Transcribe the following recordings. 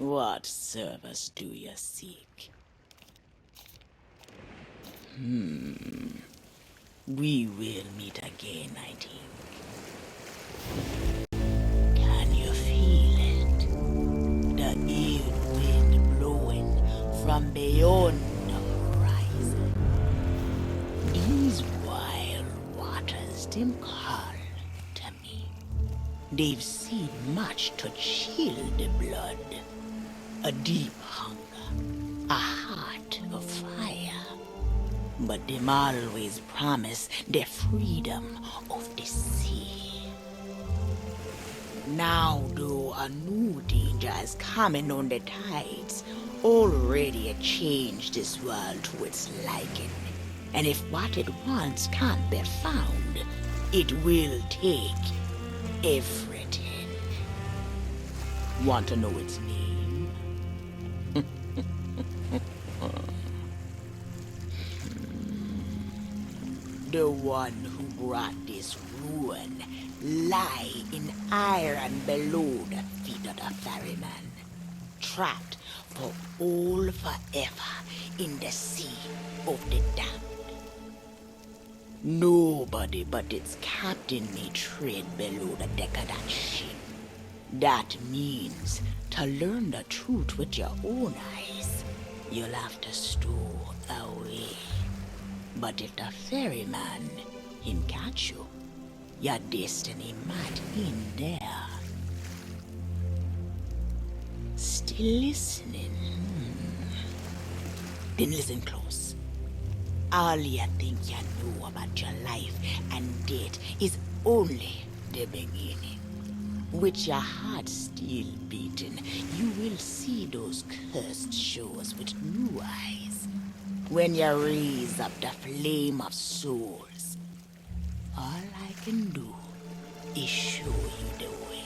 What service do you seek? We will meet again, I think. Can you feel it? The ill wind blowing from beyond the horizon. These wild waters, them call to me. They've seen much to chill the blood. A deep hunger, a heart of fire. But them always promise the freedom of the sea. Now, though, a new danger is coming on the tides, already changed this world to its liking. And if what it wants can't be found, it will take everything. Want to know its name? The one who brought this ruin lie in iron below the feet of the ferryman, trapped for all forever in the sea of the damned. Nobody but its captain may tread below the deck of that ship. That means to learn the truth with your own eyes, you'll have to stow away. But if the ferryman him catch you, your destiny might end there. Still listening? Then listen close. All you think you know about your life and death is only the beginning. With your heart still beating, you will see those cursed shores with new eyes. When you raise up the flame of souls, all I can do is show you the way.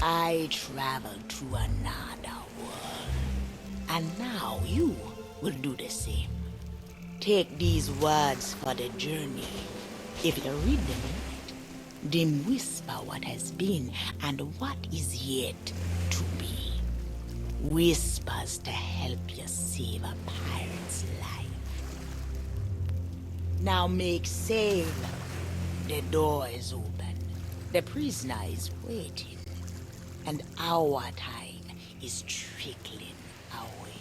I traveled to another world, and now you will do the same. Take these words for the journey. If you read them right, them whisper what has been and what is yet to be. Whispers to help you save a pirate's life. Now make sail. The door is open. The prisoner is waiting. And our time is trickling away.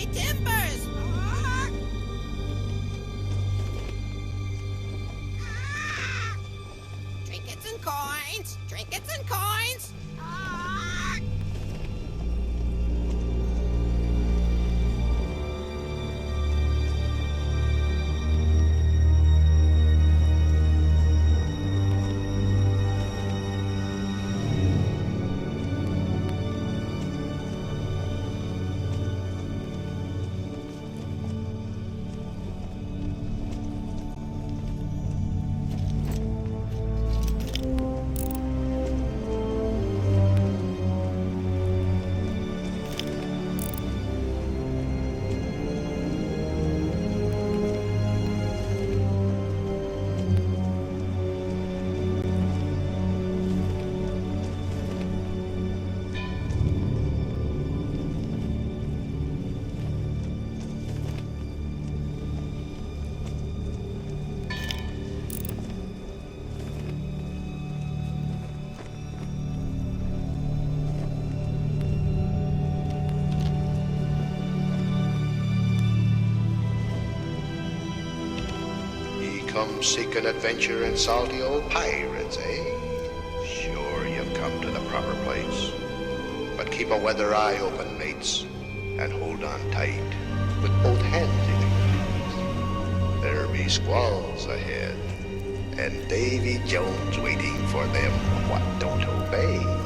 my timbers! Trinkets and coins! Trinkets and coins! Come seeking adventure and salty old pirates, eh? Sure, you've come to the proper place. But keep a weather eye open, mates, and hold on tight with both hands if you please. There be squalls ahead, and Davy Jones waiting for them what don't obey.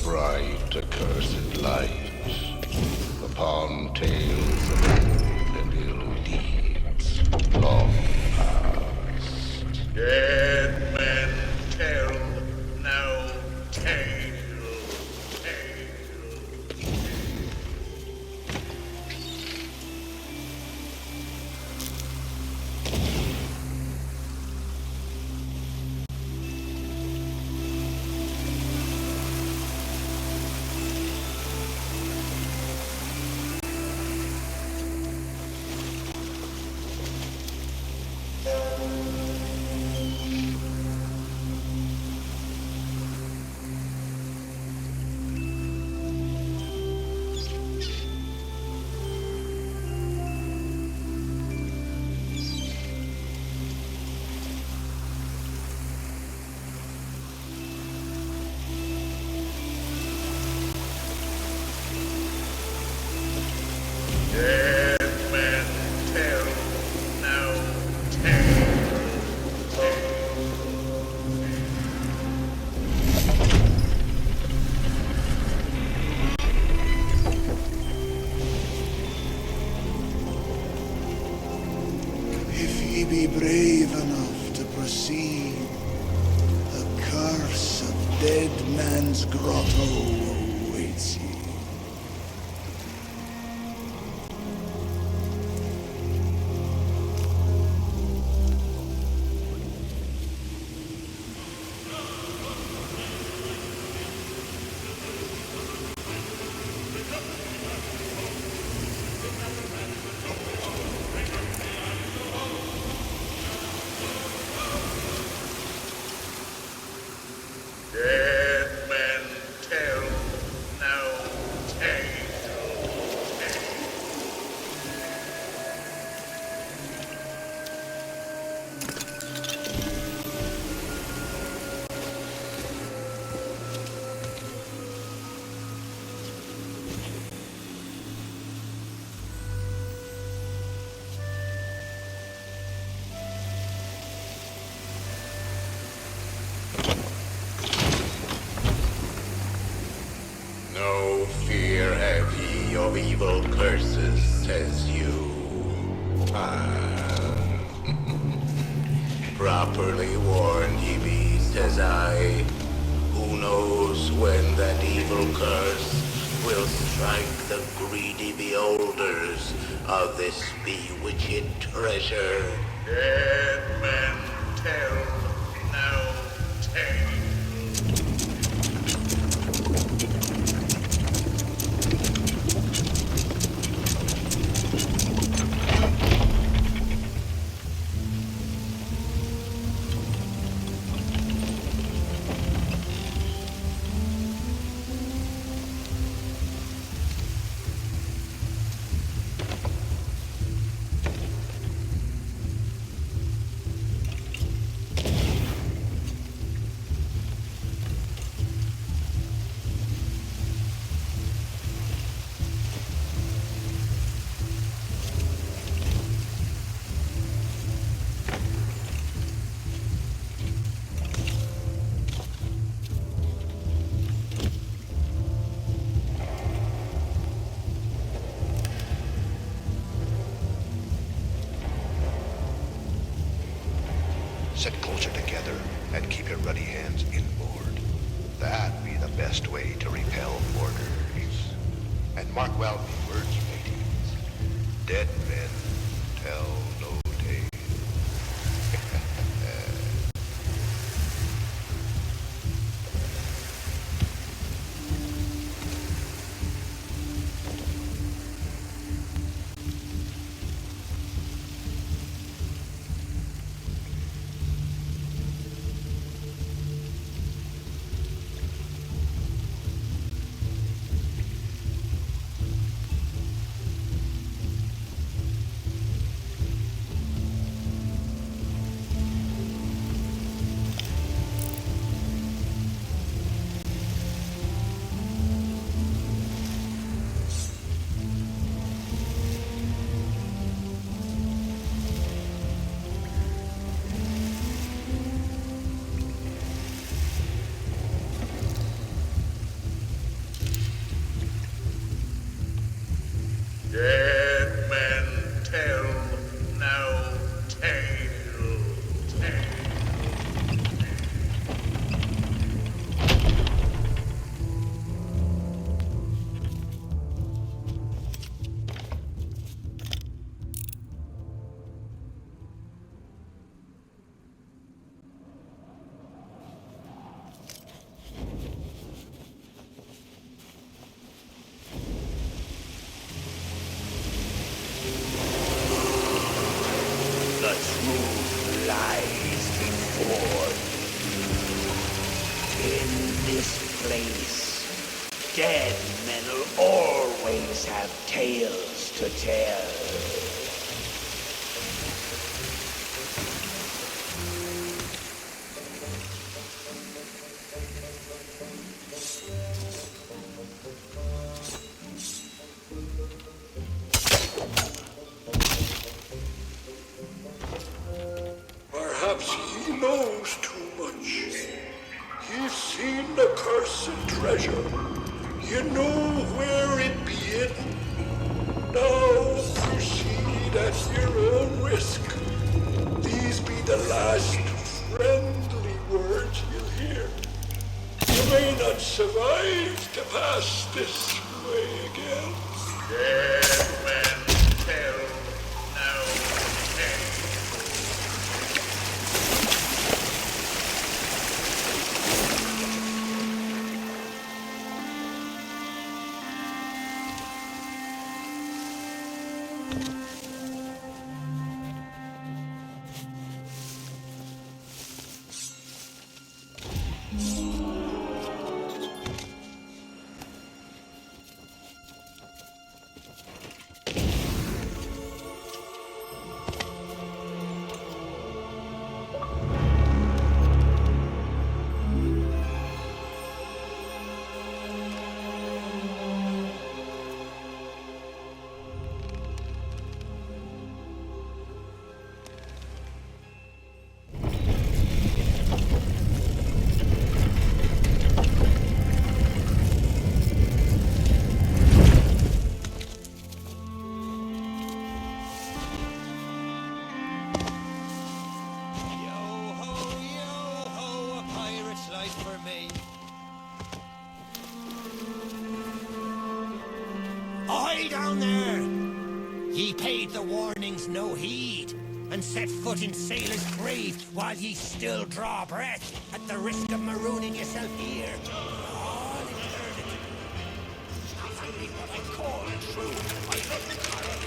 bright accursed light upon tales of old and ill deeds long past. Dead men tell no tale. Dead men tell no tale. If ye be brave enough to proceed, the curse of Dead Man's Grotto awaits ye. Dead men tell no tale. No fear have ye of evil curses, says you. Properly warned ye be, says I. Who knows when that evil curse will strike the greedy beholders of this bewitched treasure? Dead men tell no tale. Sit closer together and keep your ruddy hands inboard. That be the best way to repel boarders. And mark well me words, mateys. Dead men tell no tale. place. Dead men'll always have tales to tell. Perhaps he knows too much. He's seen the cursed treasure. You know where it be hidden. Now proceed at your own risk. These be the last friendly words you'll hear. You may not survive to pass this way again. Dead men tell no tale. Yo ho, a pirate's life for me. Ahoy down there! Ye paid the warnings no heed, and set foot in sailor's grave while ye still draw breath, at the risk of marooning yourself here. All in eternity. Not only what I call true, I love the pirate.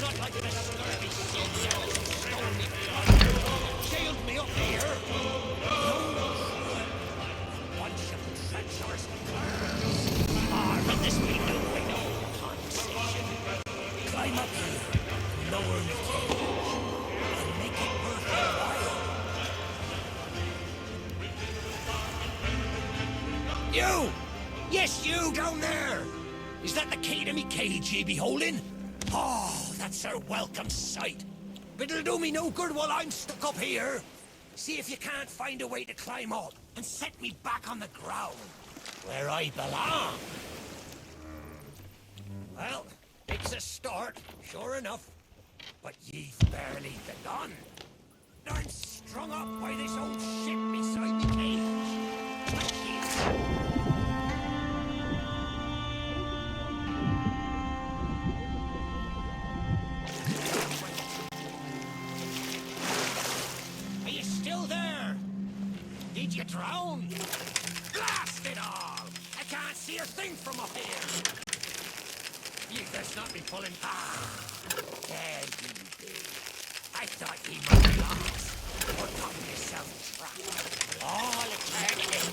Not like the scurvy sea-devils who stole me blood, jailed me up here. No, bunch of treacherous birds. And this be no way to hold conversation. Climb up here, lower the cage, and make it worth your while. You! Yes, you down there! Is that the key to me cage ye be holding? Oh, that's a welcome sight. But it'll do me no good while I'm stuck up here. See if you can't find a way to climb up and set me back on the ground, where I belong. Well, it's a start, sure enough. But ye've barely begun. I'm strung up by this old ship beside the cage. Like you. Are you still there? Did you drown? Blast it all! I can't see a thing from up here. You best not be pulling. There you be. I thought ye might be lost, or gotten yourself trapped. All eternity.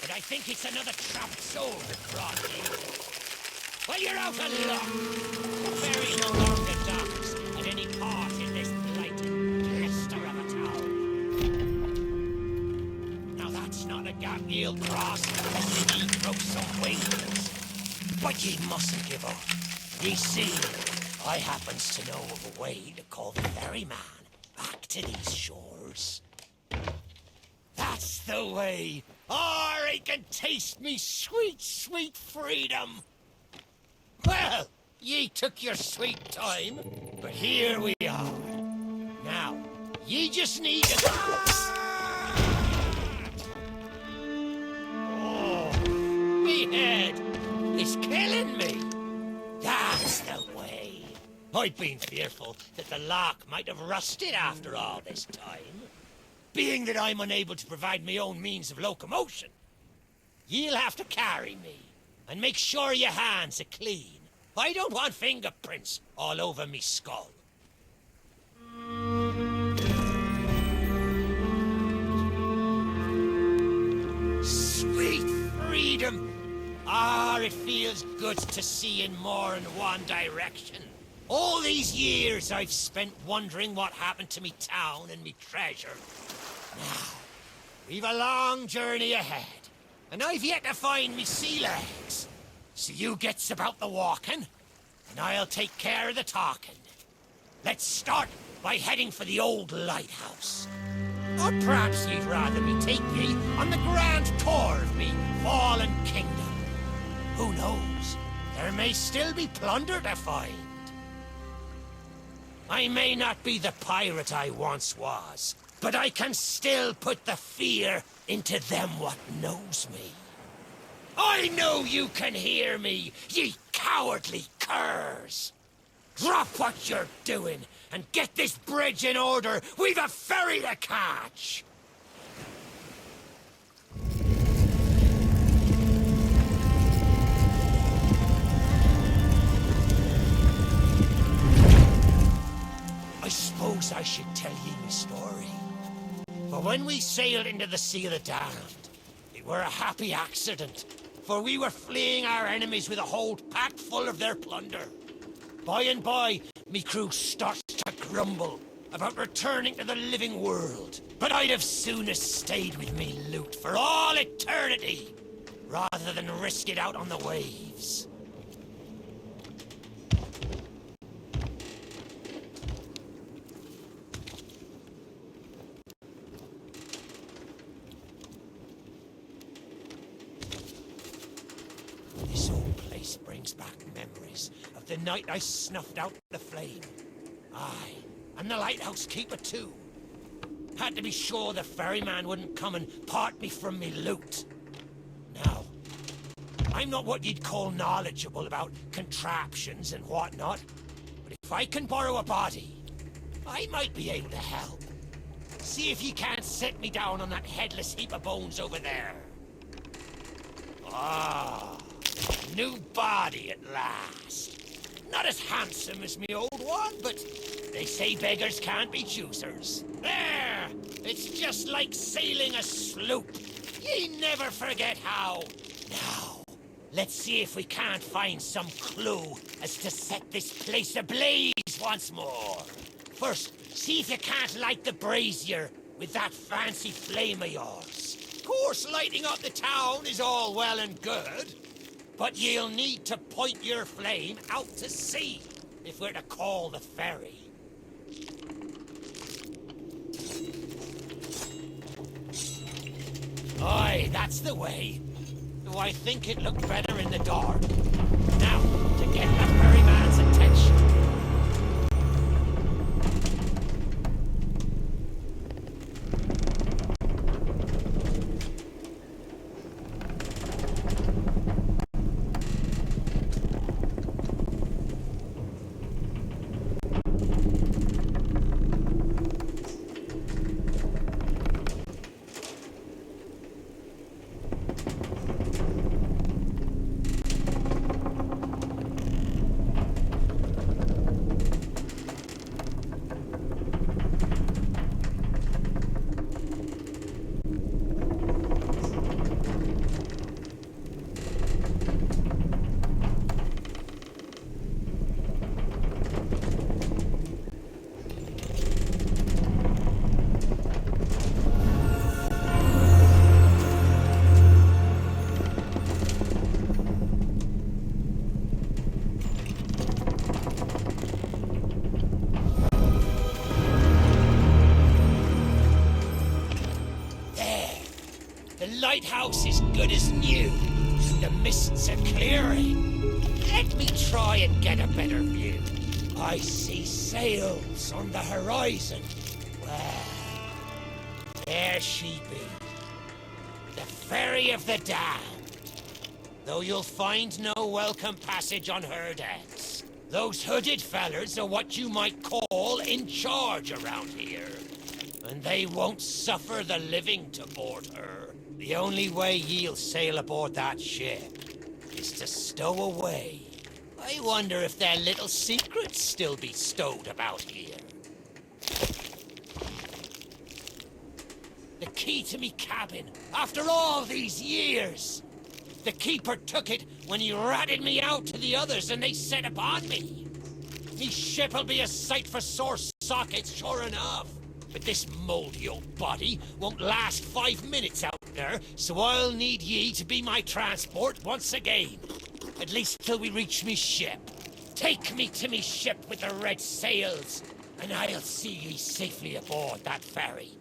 But I think it's another trapped soul that brought you. Well, you're out of luck. Ferry no longer docks at any port in this blighted blister of a town. Now that's not a gap ye'll cross unless ye grow some wings. But ye mustn't give up. Ye see, I happens to know of a way to call the ferryman back to these shores. That's the way. Or I can taste me sweet, sweet freedom. Well, ye took your sweet time, but here we are. Now, ye just need to... Oh, me head is killing me. That's the way. I've been fearful that the lock might have rusted after all this time. Being that I'm unable to provide my own means of locomotion, you'll have to carry me and make sure your hands are clean. I don't want fingerprints all over me skull. Sweet freedom. Ah, it feels good to see in more than one direction. All these years I've spent wondering what happened to me town and me treasure. Now, we've a long journey ahead, and I've yet to find me sea legs. So you gets about the walking, and I'll take care of the talking. Let's start by heading for the old lighthouse. Or perhaps you'd rather me take ye on the grand tour of me fallen kingdom. Who knows? There may still be plunder to find. I may not be the pirate I once was, but I can still put the fear into them what knows me. I know you can hear me, ye cowardly curs! Drop what you're doing and get this bridge in order. We've a ferry to catch! I suppose I should tell ye my story. For when we sailed into the Sea of the Damned, it were a happy accident, for we were fleeing our enemies with a hold packed full of their plunder. By and by, me crew starts to grumble about returning to the living world. But I'd have soonest stayed with me loot for all eternity, rather than risk it out on the waves. This old place brings back memories of the night I snuffed out the flame. Aye, and the lighthouse keeper too. Had to be sure the ferryman wouldn't come and part me from me loot. Now, I'm not what you'd call knowledgeable about contraptions and whatnot, but if I can borrow a body, I might be able to help. See if you can't set me down on that headless heap of bones over there. Ah, new body at last. Not as handsome as me old one, but they say beggars can't be choosers. There! It's just like sailing a sloop. Ye never forget how. Now, let's see if we can't find some clue as to set this place ablaze once more. First, see if you can't light the brazier with that fancy flame of yours. Of course, lighting up the town is all well and good, but you'll need to point your flame out to sea if we're to call the ferry. Aye, that's the way. Though I think it looked better in the dark. Now, to get the ferryman's attention. Lighthouse is good as new. The mists are clearing. Let me try and get a better view. I see sails on the horizon. Well, there she be. The Ferry of the Damned. Though you'll find no welcome passage on her decks. Those hooded fellers are what you might call in charge around here. And they won't suffer the living to board her. The only way ye'll sail aboard that ship is to stow away. I wonder if their little secrets still be stowed about here. The key to me cabin, after all these years. The keeper took it when he ratted me out to the others and they set upon me. Me ship'll be a sight for sore sockets, sure enough. But this mouldy old body won't last 5 minutes out there, so I'll need ye to be my transport once again. At least till we reach me ship. Take me to me ship with the red sails, and I'll see ye safely aboard that ferry.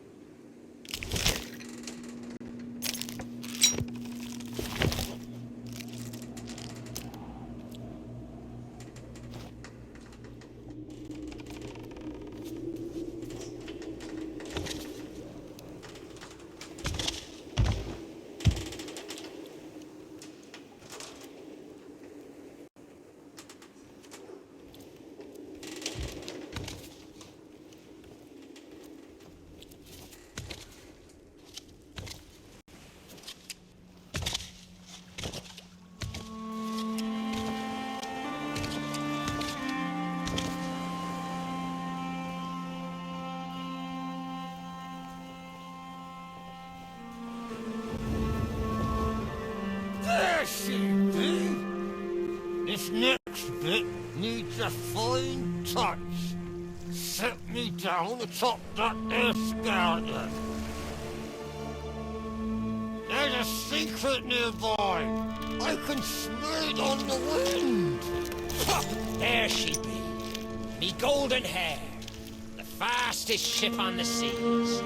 This next bit needs a fine touch. Set me down atop that there skeleton. There's a secret nearby. I can smell it on the wind. Ha! There she be. Me golden hair. The fastest ship on the seas.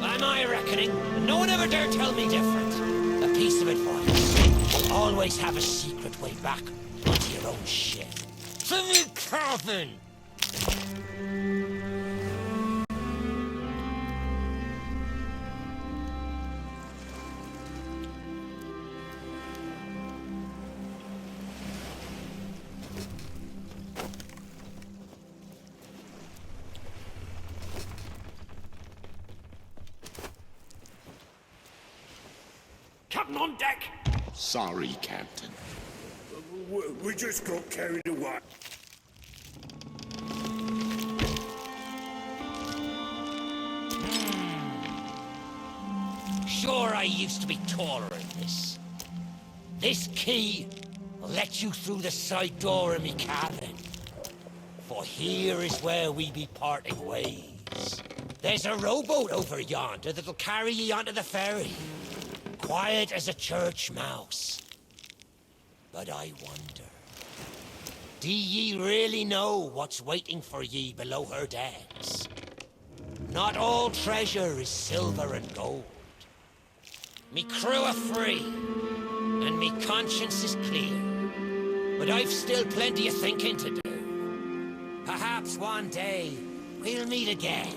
By my reckoning, no one ever dare tell me different. A piece of advice. Always have a secret way back onto your own ship. To me cabin! Captain on deck! Sorry, Captain. We just got carried away. Sure, I used to be taller than this. This key will let you through the side door of me cabin. For here is where we be parting ways. There's a rowboat over yonder that'll carry ye onto the ferry. Quiet as a church mouse. But I wonder, do ye really know what's waiting for ye below her decks? Not all treasure is silver and gold. Me crew are free, and me conscience is clear. But I've still plenty of thinking to do. Perhaps one day, we'll meet again.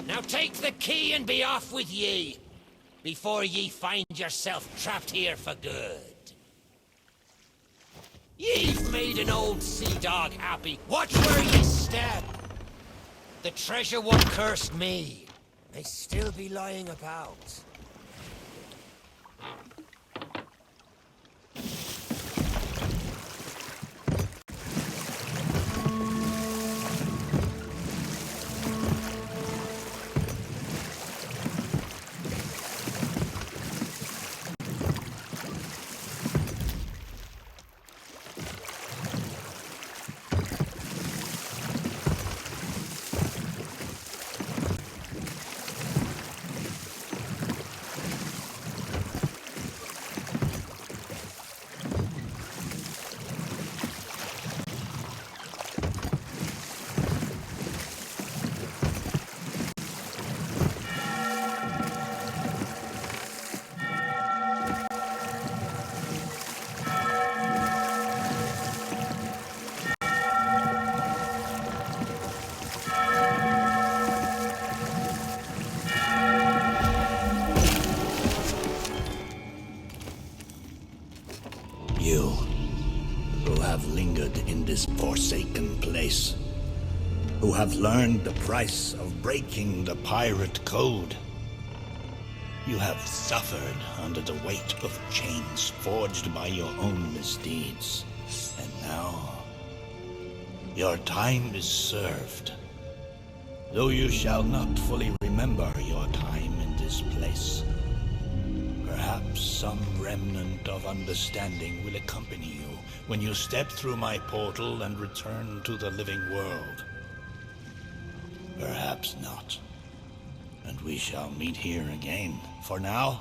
Now take the key and be off with ye, before ye find yourself trapped here for good. Ye've made an old sea dog happy. Watch where ye step. The treasure what cursed me may still be lying about. You, who have lingered in this forsaken place, who have learned the price of breaking the pirate code, you have suffered under the weight of chains forged by your own misdeeds. And now, your time is served. Though you shall not fully remember your time in this place, Perhaps some remnant of understanding will accompany you when you step through my portal and return to the living world. Perhaps not. And we shall meet here again. For now,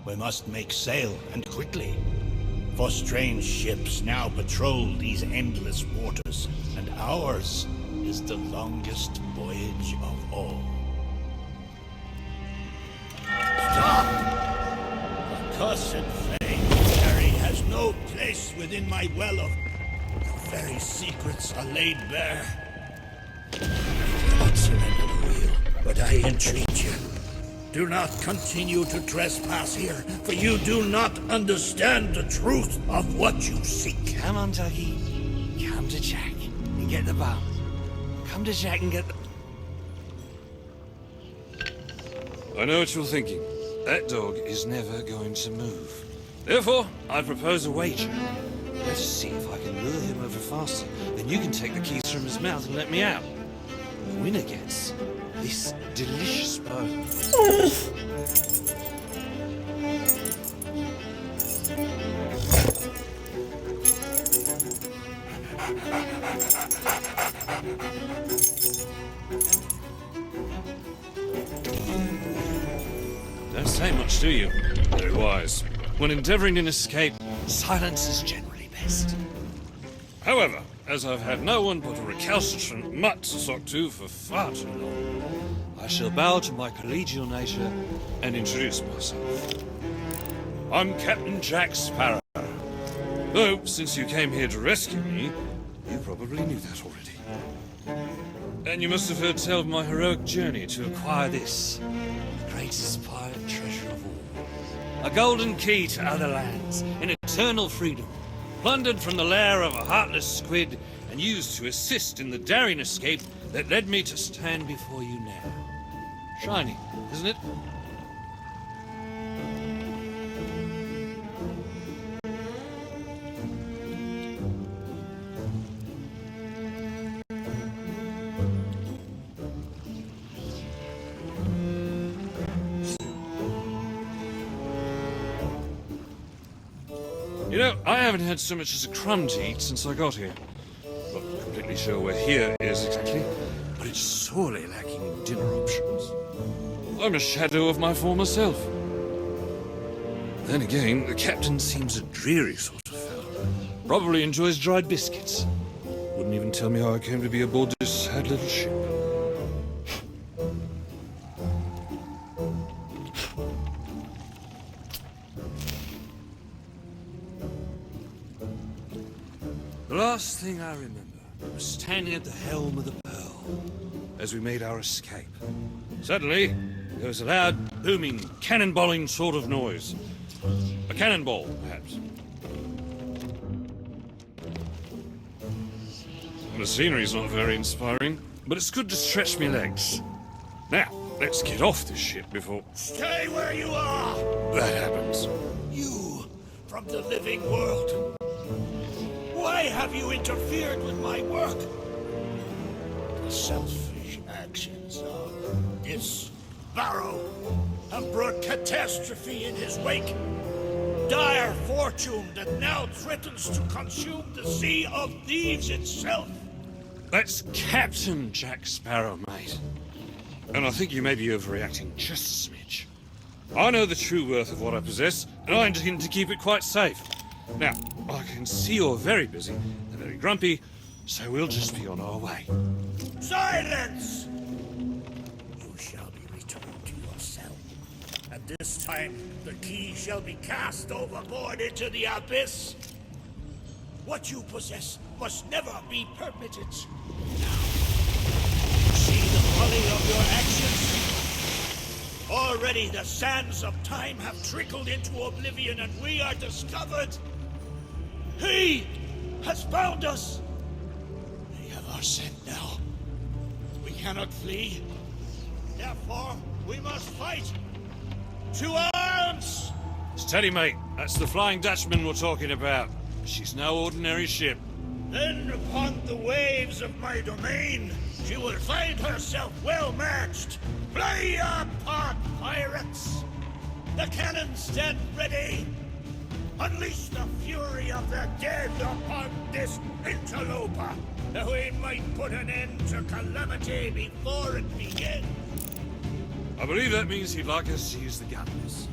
we must make sail, and quickly. For strange ships now patrol these endless waters, and ours is the longest voyage of all. Stop! Accursed flame fairy has no place within my well of... The very secrets are laid bare. I cannot surrender the wheel, but I entreat you. Do not continue to trespass here, for you do not understand the truth of what you seek. Come on, Tuggy. Come to Jack and get the bomb. Come to Jack and get the... I know what you're thinking. That dog is never going to move. Therefore, I propose a wager. Let's see if I can lure him over faster. Then you can take the keys from his mouth and let me out. The winner gets this delicious bone. Don't say much, do you? Very wise. When endeavoring an escape, silence is generally best. However, as I've had no one but a recalcitrant mutt to talk to for far too long, I shall bow to my collegial nature and introduce myself. I'm Captain Jack Sparrow. Though, since you came here to rescue me, you probably knew that already. And you must have heard tell of my heroic journey to acquire this, the greatest pirate treasure of all. A golden key to other lands, in eternal freedom, plundered from the lair of a heartless squid and used to assist in the daring escape that led me to stand before you now. Shiny, isn't it? You know, I haven't had so much as a crumb to eat since I got here. Not completely sure where here is exactly, but it's sorely lacking in dinner options. I'm a shadow of my former self. Then again, the captain seems a dreary sort of fellow. Probably enjoys dried biscuits. Wouldn't even tell me how I came to be aboard this sad little ship. The last thing I remember was standing at the helm of the Pearl as we made our escape. Suddenly, there was a loud, booming, cannonballing sort of noise. A cannonball, perhaps. The scenery's not very inspiring, but it's good to stretch me legs. Now, let's get off this ship before... Stay where you are! that happens. You, from the living world. Why have you interfered with my work? The selfish actions of this Sparrow have brought catastrophe in his wake. Dire fortune that now threatens to consume the Sea of Thieves itself. That's Captain Jack Sparrow, mate. And I think you may be overreacting just a smidge. I know the true worth of what I possess, and I intend to keep it quite safe. Now, I can see you're very busy and very grumpy, so we'll just be on our way. Silence! You shall be returned to your cell. And this time, the key shall be cast overboard into the abyss. What you possess must never be permitted. Now, see the folly of your actions? Already the sands of time have trickled into oblivion and we are discovered. He has found us. We have our scent now. We cannot flee. Therefore, we must fight. To arms! Steady, mate. That's the Flying Dutchman we're talking about. She's no ordinary ship. Then upon the waves of my domain, she will find herself well matched. Play your part, pirates! The cannons stand ready! Unleash the fury of the dead upon this interloper, that we might put an end to calamity before it begins! I believe that means he'd like us to use the guns.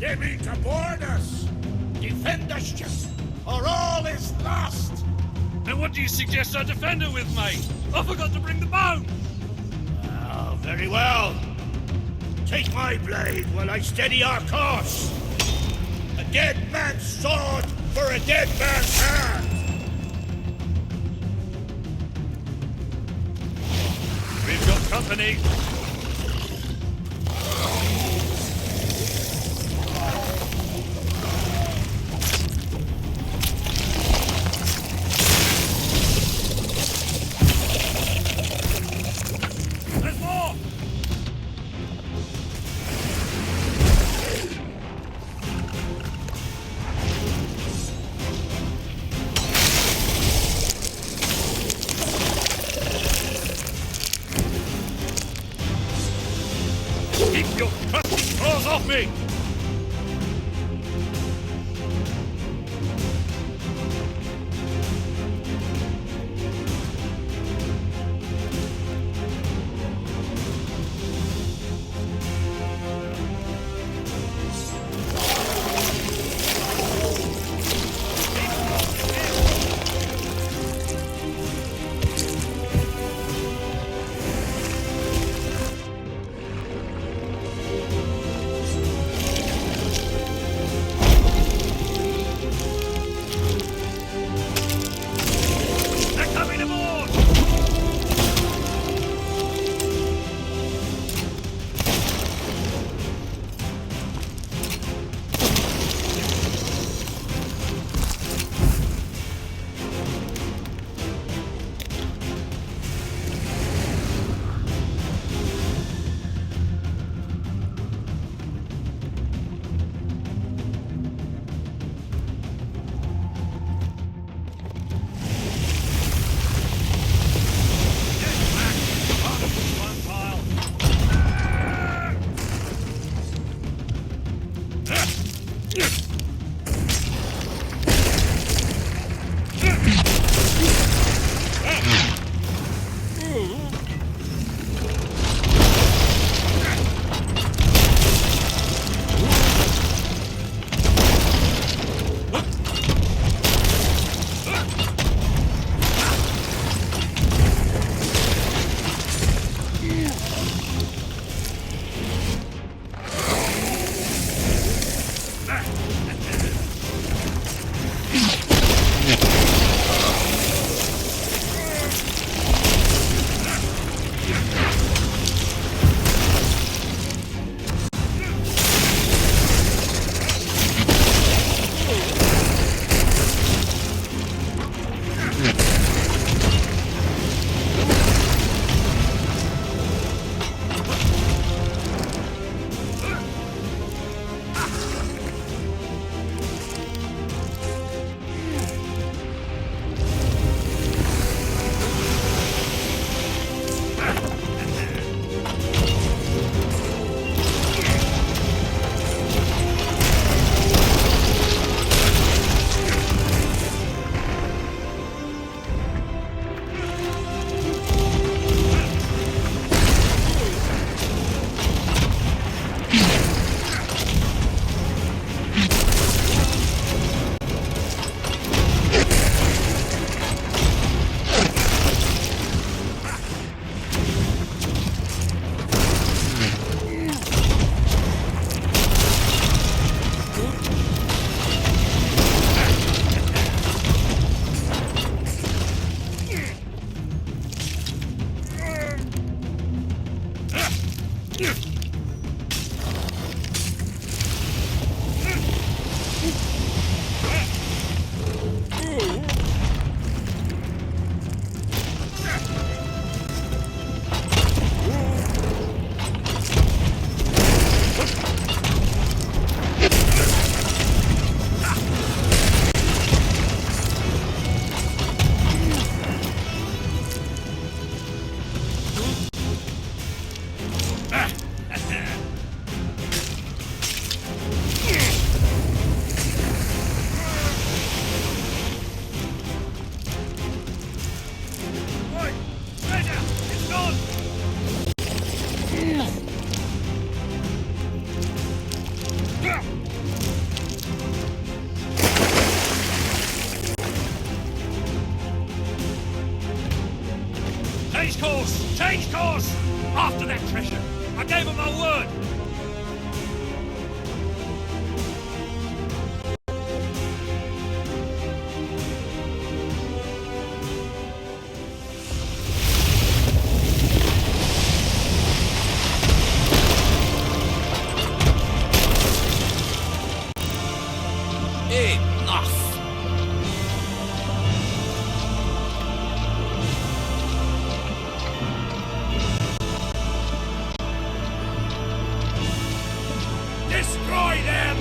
They mean to board us! Defend us, just, or all is lost! And what do you suggest I defend her with, mate? I forgot to bring the bone! Oh, very well. Take my blade while I steady our course. A dead man's sword for a dead man's hand! We've got company. There's more! Change course! Change course! After that treasure! I gave him my word! Enough! Destroy them!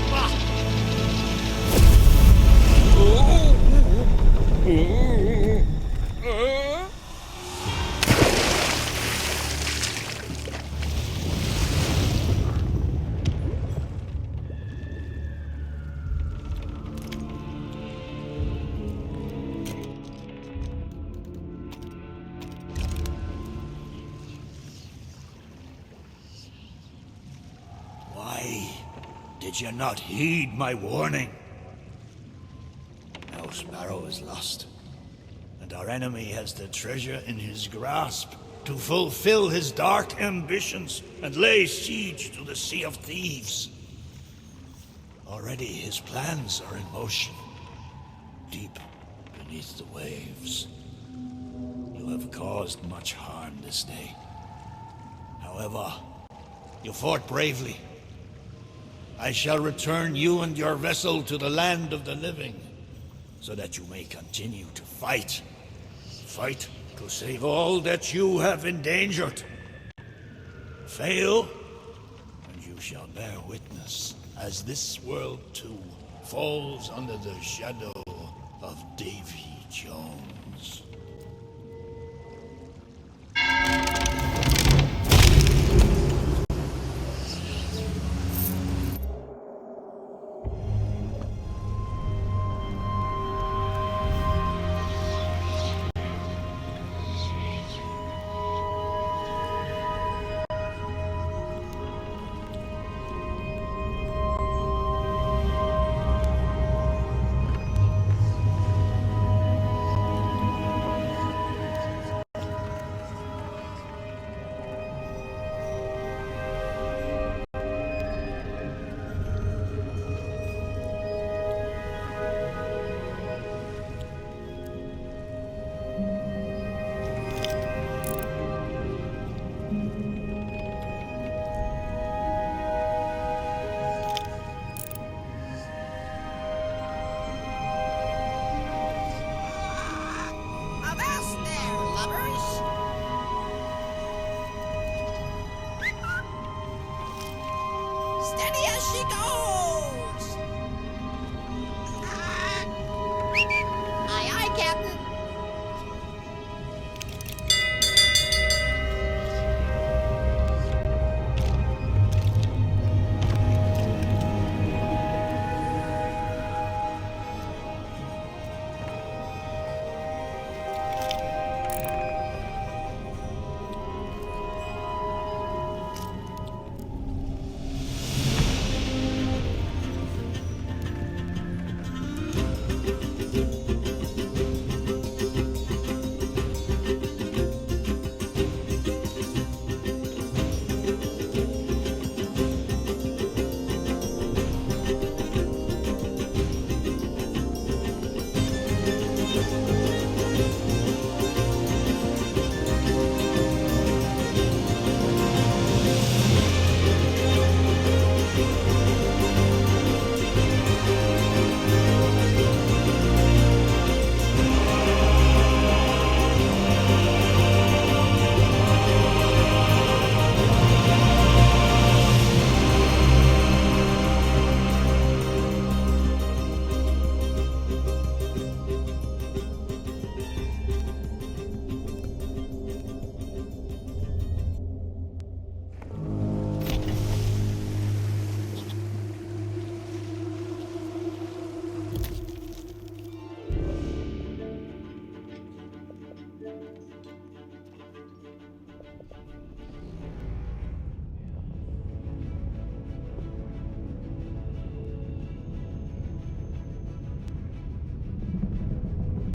Why did you not heed my warning? Now Sparrow is lost, and our enemy has the treasure in his grasp to fulfill his dark ambitions and lay siege to the Sea of Thieves. Already his plans are in motion, deep beneath the waves. You have caused much harm this day. However, you fought bravely. I shall return you and your vessel to the land of the living, so that you may continue to fight. Fight to save all that you have endangered. Fail, and you shall bear witness as this world too falls under the shadow of Davy Jones.